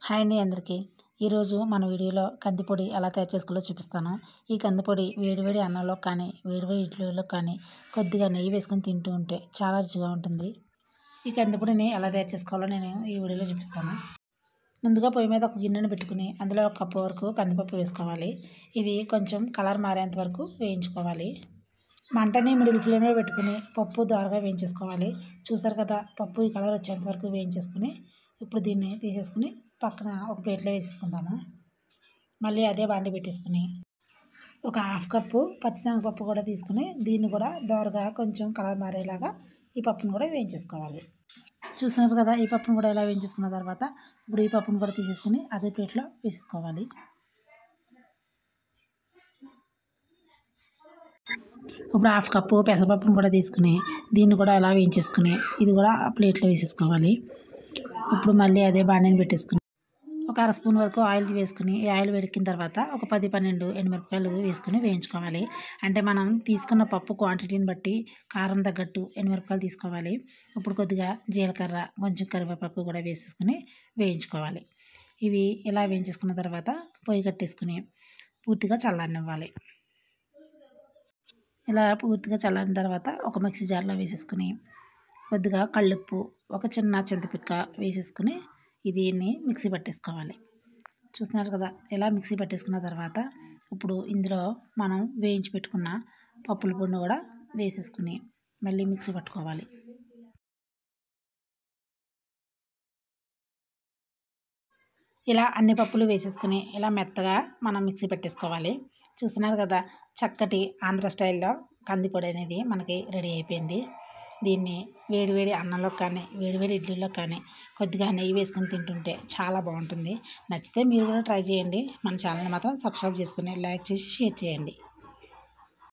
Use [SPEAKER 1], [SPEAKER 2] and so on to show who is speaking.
[SPEAKER 1] Hi అండి అందరికీ. ఈరోజు మన వీడియోలో కందిపొడి ఎలా తయారు చేసుకోవాలో చూపిస్తాను. ఈ కందిపొడి వేడివేడి అన్నంలో కానీ వేడివేడి ఇడ్లీలో కానీ కొద్దిగా నెయ్యి వేసుకొని తింటూ ఉంటే చాలా రుచిగా ఉంటుంది. ఈ కందిపొడిని ఎలా తయారు చేసుకోవాలో నేను ఈ వీడియోలో చూపిస్తాను. ముందుగా పొయ్యి మీద ఒక గిన్నెను పెట్టుకుని అందులో ఒక కప్పు వరకు కందిపప్పు వేసుకోవాలి. ఇది కొంచెం కలర్ మారేంత వరకు వేయించుకోవాలి. మంటని మిడిల్ ఫ్లేమ్లో పెట్టుకుని పప్పు దోరగా వేయించేసుకోవాలి. చూసారు కదా, పప్పు ఈ కలర్ వచ్చేంత వరకు వేయించేసుకుని ఇప్పుడు దీన్ని తీసేసుకుని పక్కన ఒక ప్లేట్లో వేసేసుకుందాము. మళ్ళీ అదే బాండి పెట్టేసుకుని ఒక హాఫ్ కప్పు పచ్చిశనగపప్పు కూడా తీసుకుని దీన్ని కూడా దోరగా కొంచెం కలర్ మారేలాగా ఈ పప్పును కూడా వేయించేసుకోవాలి. చూస్తున్నారు కదా, ఈ పప్పును కూడా ఇలా వేయించేసుకున్న తర్వాత ఇప్పుడు ఈ పప్పును కూడా తీసేసుకుని అదే ప్లేట్లో వేసేసుకోవాలి. ఇప్పుడు హాఫ్ కప్పు పెసరపప్పును కూడా తీసుకుని దీన్ని కూడా అలా వేయించేసుకుని ఇది కూడా ప్లేట్లో వేసేసుకోవాలి. ఇప్పుడు మళ్ళీ అదే బాండిని పెట్టేసుకుని ఒక అర స్పూన్ వరకు ఆయిల్ వేసుకుని ఈ ఆయిల్ వేడెక్కిన తర్వాత ఒక 10-12 ఎండుమిరపకాయలు వేసుకుని వేయించుకోవాలి. అంటే మనం తీసుకున్న పప్పు క్వాంటిటీని బట్టి కారం తగ్గట్టు ఎండుమిరపకాయలు తీసుకోవాలి. ఇప్పుడు కొద్దిగా జీలకర్ర కొంచెం కరివేపాకు కూడా వేసేసుకుని వేయించుకోవాలి. ఇవి ఇలా వేయించేసుకున్న తర్వాత పొయ్యి కట్టేసుకుని పూర్తిగా చల్లారనివ్వాలి. ఇలా పూర్తిగా చల్లారిన తర్వాత ఒక మిక్సీ జార్లో వేసేసుకుని కొద్దిగా కళ్ళుప్పు ఒక చిన్న చింతపిక్క వేసేసుకుని దీన్ని మిక్సీ పట్టేసుకోవాలి. చూస్తున్నారు కదా, ఇలా మిక్సీ పట్టేసుకున్న తర్వాత ఇప్పుడు ఇందులో మనం వేయించి పెట్టుకున్న పప్పుల పొడిని కూడా వేసేసుకుని మళ్ళీ మిక్సీ పట్టుకోవాలి. ఇలా అన్ని పప్పులు వేసేసుకుని ఇలా మెత్తగా మనం మిక్సీ పెట్టేసుకోవాలి. చూస్తున్నారు కదా, చక్కటి ఆంధ్ర స్టైల్లో కందిపొడి అనేది మనకి రెడీ అయిపోయింది. దీన్ని వేడివేడి అన్నంలో కానీ వేడివేడి ఇడ్లీలో కానీ కొద్దిగా నెయ్యి వేసుకొని తింటుంటే చాలా బాగుంటుంది. నచ్చితే మీరు కూడా ట్రై చేయండి. మన ఛానల్ని మాత్రం సబ్స్క్రైబ్ చేసుకుని లైక్ చేసి షేర్ చేయండి.